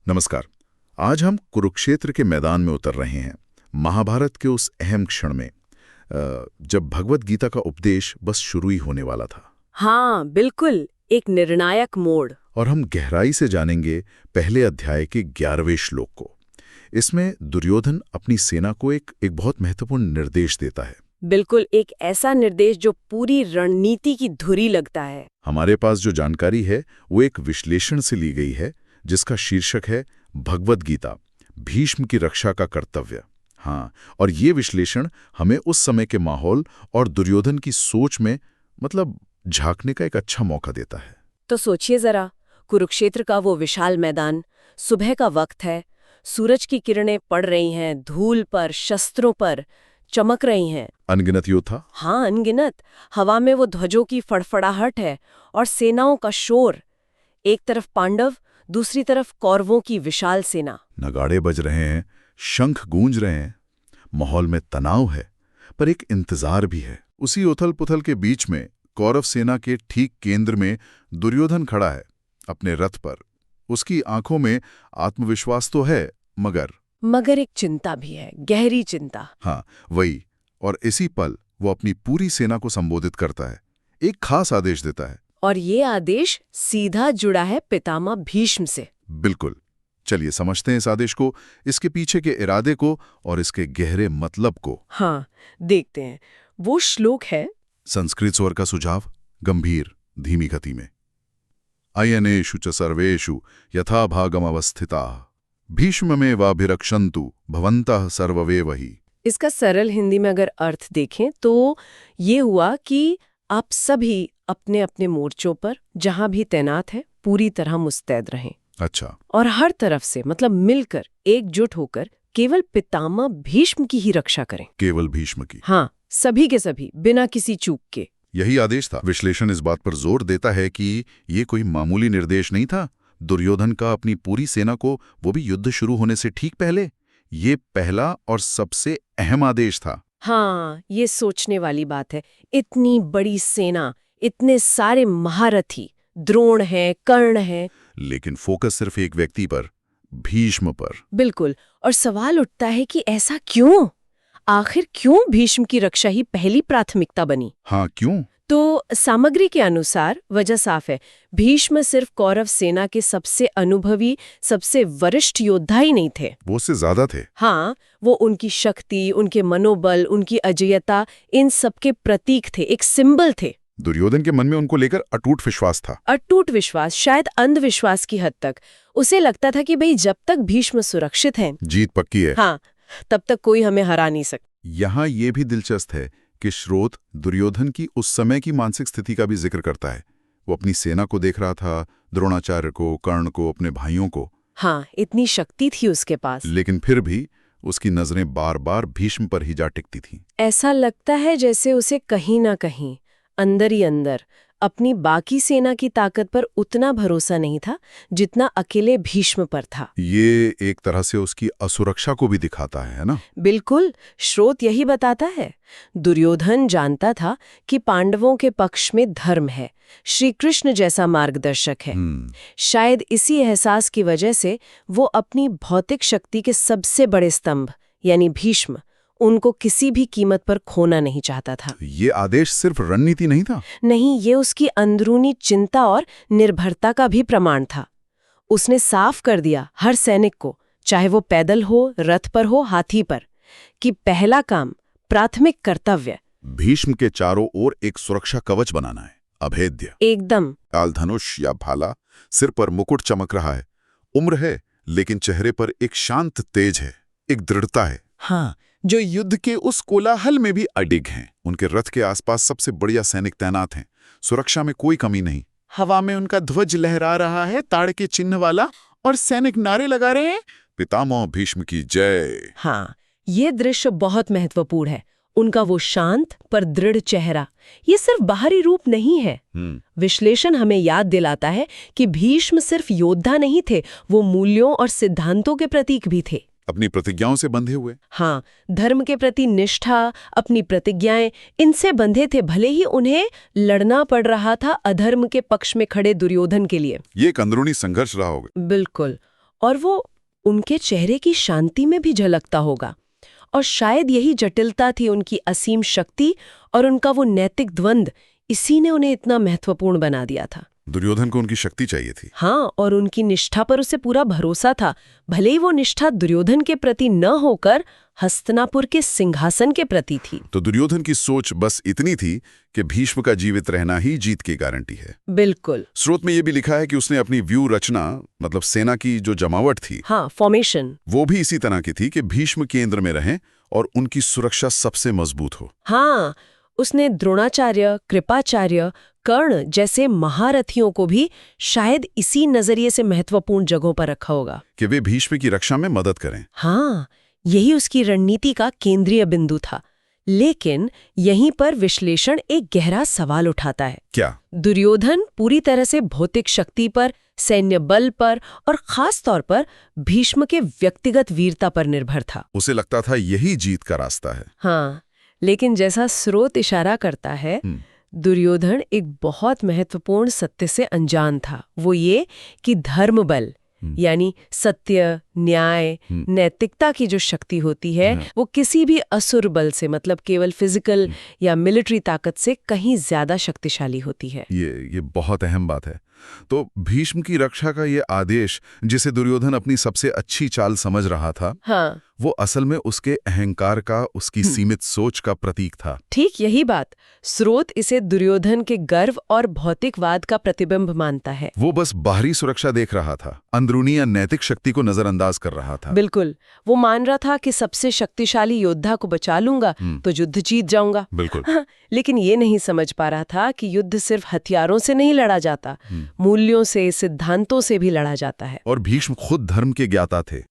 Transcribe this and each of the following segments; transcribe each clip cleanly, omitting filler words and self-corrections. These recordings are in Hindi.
नमस्कार। आज हम कुरुक्षेत्र के मैदान में उतर रहे हैं, महाभारत के उस अहम क्षण में जब भगवत गीता का उपदेश बस शुरू ही होने वाला था। हाँ बिल्कुल, एक निर्णायक मोड़। और हम गहराई से जानेंगे पहले अध्याय के 11वें श्लोक को। इसमें दुर्योधन अपनी सेना को एक बहुत महत्वपूर्ण निर्देश देता है। बिल्कुल, एक ऐसा निर्देश जो पूरी रणनीति की धुरी लगता है। हमारे पास जो जानकारी है वो एक विश्लेषण से ली गई है जिसका शीर्षक है भगवत गीता, भीष्म की रक्षा का कर्तव्य। हाँ, और ये विश्लेषण हमें उस समय के माहौल और दुर्योधन की सोच में झांकने का एक अच्छा मौका देता है। तो सोचिए जरा, कुरुक्षेत्र का वो विशाल मैदान, सुबह का वक्त है, सूरज की किरणें पड़ रही हैं, धूल पर, शस्त्रों पर चमक रही हैं। अनगिनत योद्धा। हाँ, अनगिनत। हवा में वो ध्वजों की फड़फड़ाहट है और सेनाओं का शोर। एक तरफ पांडव, दूसरी तरफ कौरवों की विशाल सेना। नगाड़े बज रहे हैं, शंख गूंज रहे हैं, माहौल में तनाव है, पर एक इंतजार भी है। उसी उथल-पुथल के बीच में कौरव सेना के ठीक केंद्र में दुर्योधन खड़ा है, अपने रथ पर। उसकी आंखों में आत्मविश्वास तो है, मगर एक चिंता भी है, गहरी चिंता। हाँ, वही। और इसी पल वो अपनी पूरी सेना को संबोधित करता है, एक खास आदेश देता है। और ये आदेश सीधा जुड़ा है पितामह भीष्म से। बिल्कुल। चलिए समझते हैं इस आदेश को, इसके पीछे के इरादे को और इसके गहरे मतलब को। हाँ, देखते हैं। वो श्लोक है, संस्कृत स्वर का सुझाव, गंभीर धीमी गति में। अयनेषु च सर्वेषु यथा भागम अवस्थिताः भीष्ममेवाभिरक्षन्तु भवन्तः सर्ववेवहि। इसका सरल हिंदी में अगर अर्थ देखें तो ये हुआ कि आप सभी अपने अपने मोर्चों पर जहां भी तैनात हैं पूरी तरह मुस्तैद रहें। अच्छा। और हर तरफ से मिलकर, एकजुट होकर केवल पितामह भीष्म की ही रक्षा करें। केवल भीष्म की? हाँ, सभी के सभी, बिना किसी चूक के। यही आदेश था। विश्लेषण इस बात पर जोर देता है कि ये कोई मामूली निर्देश नहीं था दुर्योधन का अपनी पूरी सेना को, वो भी युद्ध शुरू होने से ठीक पहले। ये पहला और सबसे अहम आदेश था। हाँ, ये सोचने वाली बात है। इतनी बड़ी सेना, इतने सारे महारथी, द्रोण हैं, कर्ण हैं, लेकिन फोकस सिर्फ एक व्यक्ति पर, भीष्म पर। बिल्कुल। और सवाल उठता है कि ऐसा क्यों? आखिर क्यों भीष्म की रक्षा ही पहली प्राथमिकता बनी? हाँ, क्यों? तो सामग्री के अनुसार वजह साफ है। भीष्म सिर्फ कौरव सेना के सबसे अनुभवी, सबसे वरिष्ठ योद्धा ही नहीं थे, वो उससे ज्यादा थे। हाँ, वो उनकी शक्ति, उनके मनोबल, उनकी अजेयता, इन सबके प्रतीक थे, एक सिंबल थे। दुर्योधन के मन में उनको लेकर अटूट विश्वास था। अटूट विश्वास, शायद अंधविश्वास की हद तक। उसे लगता था कि भाई जब तक भीष्म सुरक्षित हैं, जीत पक्की है। हाँ, तब तक कोई हमें हरा नहीं सकता। यहाँ ये भी दिलचस्प है कि स्रोत दुर्योधन की उस समय की मानसिक स्थिति का भी जिक्र करता है। वो अपनी सेना को देख रहा था, द्रोणाचार्य को, कर्ण को, अपने भाइयों को। हाँ, इतनी शक्ति थी उसके पास। लेकिन फिर भी उसकी नजरें बार बार भीष्म पर ही जा टिकती थीं। ऐसा लगता है जैसे उसे कहीं ना कहीं, अंदर ही अंदर, अपनी बाकी सेना की ताकत पर उतना भरोसा नहीं था जितना अकेले भीष्म पर था। ये एक तरह से उसकी असुरक्षा को भी दिखाता है ना? बिल्कुल, स्रोत यही बताता है। दुर्योधन जानता था कि पांडवों के पक्ष में धर्म है, श्री कृष्ण जैसा मार्गदर्शक है। शायद इसी एहसास की वजह से वो अपनी भौतिक शक्ति के सबसे बड़े स्तंभ यानी भीष्म, उनको किसी भी कीमत पर खोना नहीं चाहता था। ये आदेश सिर्फ रणनीति नहीं था। नहीं, ये उसकी अंदरूनी चिंता और निर्भरता का भी प्रमाण था। उसने साफ कर दिया हर सैनिक को, चाहे वो पैदल हो, रथ पर हो, हाथी पर, कि पहला काम, प्राथमिक कर्तव्य, भीष्म के चारों ओर एक सुरक्षा कवच बनाना है, अभेद्य। एकदम। काल धनुष या भाला, सिर पर मुकुट चमक रहा है, उम्र है, लेकिन चेहरे पर एक शांत तेज है, एक दृढ़ता है। हाँ, जो युद्ध के उस कोलाहल में भी अडिग हैं। उनके रथ के आसपास सबसे बढ़िया सैनिक तैनात हैं, सुरक्षा में कोई कमी नहीं। हवा में उनका ध्वज लहरा रहा है, ताड़ के चिन्ह वाला, और सैनिक नारे लगा रहे हैं, पितामह भीष्म की जय। हाँ, ये दृश्य बहुत महत्वपूर्ण है। उनका वो शांत पर दृढ़ चेहरा, ये सिर्फ बाहरी रूप नहीं है। विश्लेषण हमें याद दिलाता है कि भीष्म सिर्फ योद्धा नहीं थे, वो मूल्यों और सिद्धांतों के प्रतीक भी थे। अपनी प्रतिज्ञाओं से बंधे हुए। हाँ, धर्म के प्रति निष्ठा, अपनी प्रतिज्ञाएं, इनसे बंधे थे, भले ही उन्हें लड़ना पड़ रहा था अधर्म के पक्ष में खड़े दुर्योधन के लिए। ये एक अंदरूनी संघर्ष रहा होगा। बिल्कुल। और वो उनके चेहरे की शांति में भी झलकता होगा। और शायद यही जटिलता थी, उनकी असीम शक्ति और उनका वो नैतिक द्वंद्व, इसी ने उन्हें इतना महत्वपूर्ण बना दिया था। दुर्योधन को उनकी शक्ति चाहिए थी। हाँ, और उनकी निष्ठा पर उसे पूरा भरोसा था, भले ही वो निष्ठा दुर्योधन के प्रति न होकर हस्तिनापुर के सिंहासन के प्रति थी। तो दुर्योधन की सोच बस इतनी थी कि भीष्म का जीवित रहना ही जीत की गारंटी है। बिल्कुल। स्रोत में ये भी लिखा है कि उसने अपनी व्यू रचना, मतलब सेना की जो जमावट थी, हाँ, फॉर्मेशन, वो भी इसी तरह की थी कि भीष्म केंद्र में रहें और उनकी सुरक्षा सबसे मजबूत हो। हाँ, उसने द्रोणाचार्य, कृपाचार्य, कर्ण जैसे महारथियों को भी शायद इसी नजरिए से महत्वपूर्ण जगहों पर रखा होगा कि वे भीष्म की रक्षा में मदद करें। हाँ, यही उसकी रणनीति का केंद्रीय बिंदु था। लेकिन यहीं पर विश्लेषण एक गहरा सवाल उठाता है। क्या? दुर्योधन पूरी तरह से भौतिक शक्ति पर, सैन्य बल पर और खास तौर पर भीष्म के व्यक्तिगत वीरता पर निर्भर था। उसे लगता था यही जीत का रास्ता है। हाँ, लेकिन जैसा स्रोत इशारा करता है, दुर्योधन एक बहुत महत्वपूर्ण सत्य से अनजान था। वो ये कि धर्म बल, यानी सत्य, न्याय, नैतिकता की जो शक्ति होती है, वो किसी भी असुर बल से, मतलब केवल फिजिकल या मिलिट्री ताकत से कहीं ज्यादा शक्तिशाली होती है। ये बहुत अहम बात है। तो भीष्म की रक्षा का ये आदेश, जिसे दुर्योधन अपनी सबसे अच्छी चाल समझ रहा था, हाँ, वो असल में उसके अहंकार का, उसकी सीमित सोच का प्रतीक था। ठीक यही बात। स्रोत इसे दुर्योधन के गर्व और भौतिकवाद का प्रतिबिंब मानता है। वो बस बाहरी सुरक्षा देख रहा था, अंदरूनी या नैतिक शक्ति को नजरअंदाज कर रहा था। बिल्कुल, वो मान रहा था कि सबसे शक्तिशाली योद्धा को बचा लूंगा तो युद्ध जीत जाऊंगा। बिल्कुल। लेकिन ये नहीं समझ पा रहा था कि युद्ध सिर्फ हथियारों से नहीं लड़ा जाता, मूल्यों से, सिद्धांतों से भी लड़ा जाता है। और भीष्म खुद धर्म के ज्ञाता थे।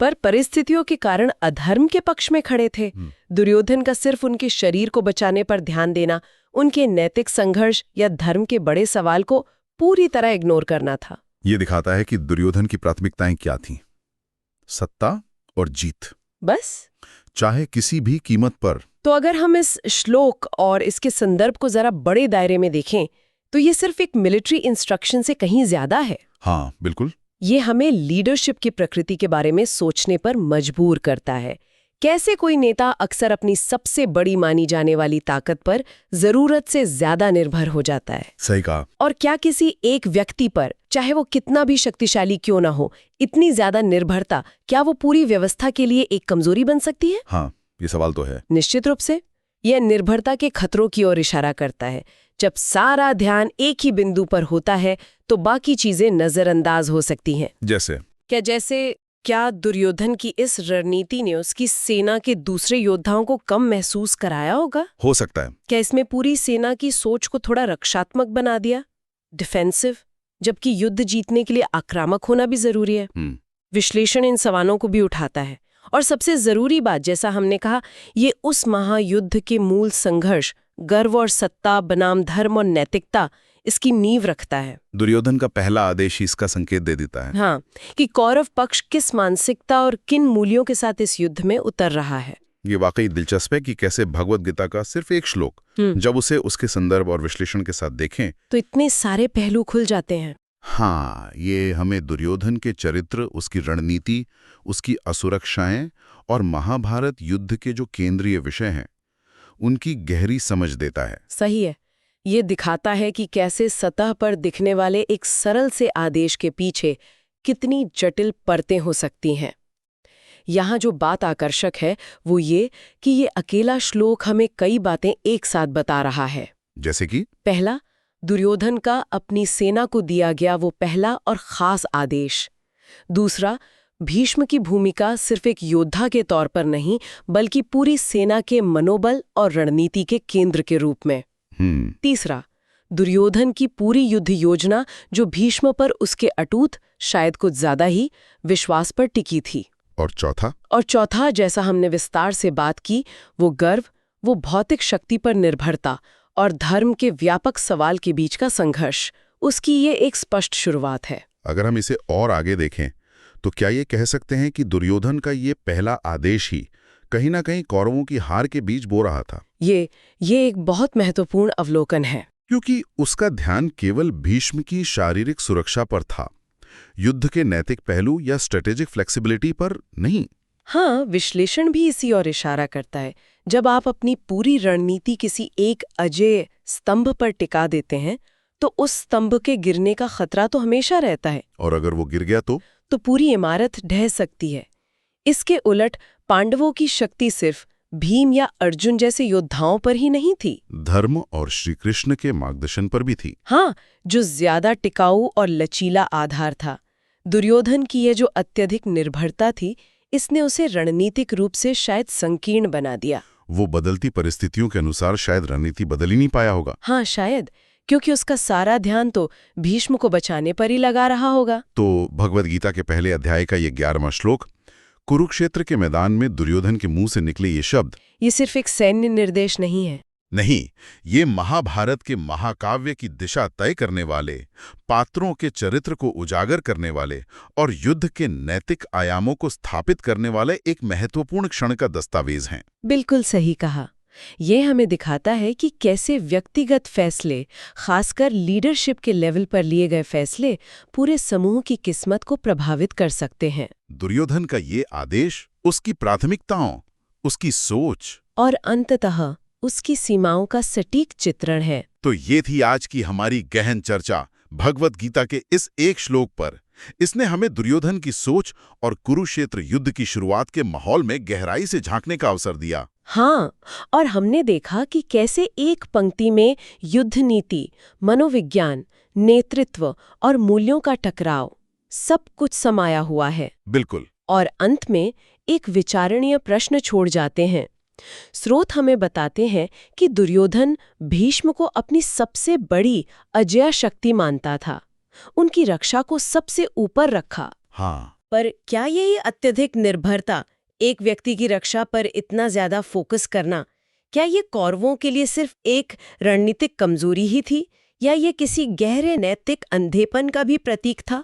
पर परिस्थितियों के कारण अधर्म के पक्ष में खड़े थे। दुर्योधन का सिर्फ उनके शरीर को बचाने पर ध्यान देना, उनके नैतिक संघर्ष या धर्म के बड़े सवाल को पूरी तरह इग्नोर करना था। ये दिखाता है कि दुर्योधन की प्राथमिकताएं क्या थीं। सत्ता और जीत, बस, चाहे किसी भी कीमत पर। तो अगर हम इस श्लोक और इसके संदर्भ को जरा बड़े दायरे में देखें तो ये सिर्फ एक मिलिट्री इंस्ट्रक्शन से कहीं ज्यादा है। हाँ, बिल्कुल। ये हमें लीडरशिप की प्रकृति के बारे में सोचने पर मजबूर करता है। कैसे कोई नेता अक्सर अपनी सबसे बड़ी मानी जाने वाली ताकत पर जरूरत से ज्यादा निर्भर हो जाता है। सही कहा। और क्या किसी एक व्यक्ति पर, चाहे वो कितना भी शक्तिशाली क्यों ना हो, इतनी ज्यादा निर्भरता, क्या वो पूरी व्यवस्था के लिए एक कमजोरी बन सकती है? हाँ, ये सवाल तो है। निश्चित रूप से। यह निर्भरता के खतरों की ओर इशारा करता है। जब सारा ध्यान एक ही बिंदु पर होता है तो बाकी चीजें नजरअंदाज हो सकती हैं। जैसे क्या दुर्योधन की इस रणनीति ने उसकी सेना के दूसरे योद्धाओं को कम महसूस कराया होगा? हो सकता है। क्या इसमें पूरी सेना की सोच को थोड़ा रक्षात्मक बना दिया, डिफेंसिव, जबकि युद्ध जीतने के लिए आक्रामक होना भी जरूरी है? विश्लेषण इन सवालों को भी उठाता है। और सबसे जरूरी बात, जैसा हमने कहा, ये उस महायुद्ध के मूल संघर्ष, गर्व और सत्ता बनाम धर्म और नैतिकता, इसकी नींव रखता है। दुर्योधन का पहला आदेश ही इसका संकेत दे देता है। हाँ, कि कौरव पक्ष किस मानसिकता और किन मूल्यों के साथ इस युद्ध में उतर रहा है। ये वाकई दिलचस्प है कि कैसे भगवद गीता का सिर्फ एक श्लोक, जब उसे उसके संदर्भ और विश्लेषण के साथ देखें तो इतने सारे पहलू खुल जाते हैं। हाँ, ये हमें दुर्योधन के चरित्र, उसकी रणनीति, उसकी असुरक्षाएं और महाभारत युद्ध के जो केंद्रीय विषय हैं, उनकी गहरी समझ देता है। सही है। ये दिखाता है कि कैसे सतह पर दिखने वाले एक सरल से आदेश के पीछे कितनी जटिल परतें हो सकती हैं। यहाँ जो बात आकर्षक है वो ये कि ये अकेला श्लोक हमें कई बातें एक साथ बता रहा है। जैसे कि पहला, दुर्योधन का अपनी सेना को दिया गया वो पहला और खास आदेश। दूसरा, भीष्म की भूमिका सिर्फ एक योद्धा के तौर पर नहीं, बल्कि पूरी सेना के मनोबल और रणनीति के केंद्र के रूप में। तीसरा, दुर्योधन की पूरी युद्ध योजना जो भीष्म पर उसके अटूट, शायद कुछ ज्यादा ही, विश्वास पर टिकी थी। और चौथा, जैसा हमने विस्तार से बात की, वो गर्व, वो भौतिक शक्ति पर निर्भरता और धर्म के व्यापक सवाल के बीच का संघर्ष, उसकी ये एक स्पष्ट शुरुआत है। अगर हम इसे और आगे देखें तो क्या ये कह सकते हैं कि दुर्योधन का ये पहला आदेश ही कहीं ना कहीं कौरवों की हार के बीच बो रहा था? ये एक बहुत महत्वपूर्ण अवलोकन है, क्योंकि उसका ध्यान केवल भीष्म की शारीरिक सुरक्षा पर था, युद्ध के नैतिक पहलू या स्ट्रेटेजिक फ्लेक्सिबिलिटी पर नहीं। हाँ, विश्लेषण भी इसी ओर इशारा करता है। जब आप अपनी पूरी रणनीति किसी एक अजेय स्तंभ पर टिका देते हैं तो उस स्तंभ के गिरने का खतरा तो हमेशा रहता है। और अगर वो गिर गया तो पूरी इमारत ढह सकती है। इसके उलट पांडवों की शक्ति सिर्फ भीम या अर्जुन जैसे योद्धाओं पर ही नहीं थी, धर्म और श्री कृष्ण के मार्गदर्शन पर भी थी। हाँ, जो ज्यादा टिकाऊ और लचीला आधार था। दुर्योधन की ये जो अत्यधिक निर्भरता थी, इसने उसे रणनीतिक रूप से शायद संकीर्ण बना दिया। वो बदलती परिस्थितियों के अनुसार शायद रणनीति बदल ही नहीं पाया होगा। हाँ, शायद, क्योंकि उसका सारा ध्यान तो भीष्म को बचाने पर ही लगा रहा होगा। तो भगवद गीता के पहले अध्याय का ये 11वां श्लोक, कुरुक्षेत्र के मैदान में दुर्योधन के मुंह से निकले ये शब्द, ये सिर्फ एक सैन्य निर्देश नहीं है। नहीं, ये महाभारत के महाकाव्य की दिशा तय करने वाले, पात्रों के चरित्र को उजागर करने वाले और युद्ध के नैतिक आयामों को स्थापित करने वाले एक महत्वपूर्ण क्षण का दस्तावेज हैं। बिल्कुल सही कहा। ये हमें दिखाता है कि कैसे व्यक्तिगत फैसले, खासकर लीडरशिप के लेवल पर लिए गए फैसले, पूरे समूह की किस्मत को प्रभावित कर सकते हैं। दुर्योधन का ये आदेश उसकी प्राथमिकताओं, उसकी सोच और अंततः उसकी सीमाओं का सटीक चित्रण है। तो ये थी आज की हमारी गहन चर्चा भगवद गीता के इस एक श्लोक पर। इसने हमें दुर्योधन की सोच और कुरुक्षेत्र युद्ध की शुरुआत के माहौल में गहराई से झांकने का अवसर दिया। हाँ, और हमने देखा कि कैसे एक पंक्ति में युद्ध नीति, मनोविज्ञान, नेतृत्व और मूल्यों का टकराव सब कुछ समाया हुआ है। बिल्कुल। और अंत में एक विचारणीय प्रश्न छोड़ जाते हैं। स्रोत हमें बताते हैं कि दुर्योधन भीष्म को अपनी सबसे बड़ी अजेय शक्ति मानता था, उनकी रक्षा को सबसे ऊपर रखा। हाँ, पर क्या यही अत्यधिक निर्भरता, एक व्यक्ति की रक्षा पर इतना ज्यादा फोकस करना, क्या ये कौरवों के लिए सिर्फ एक रणनीतिक कमजोरी ही थी, या ये किसी गहरे नैतिक अंधेपन का भी प्रतीक था?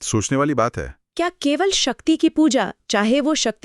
सोचने वाली बात है। क्या केवल शक्ति की पूजा, चाहे वो शक्ति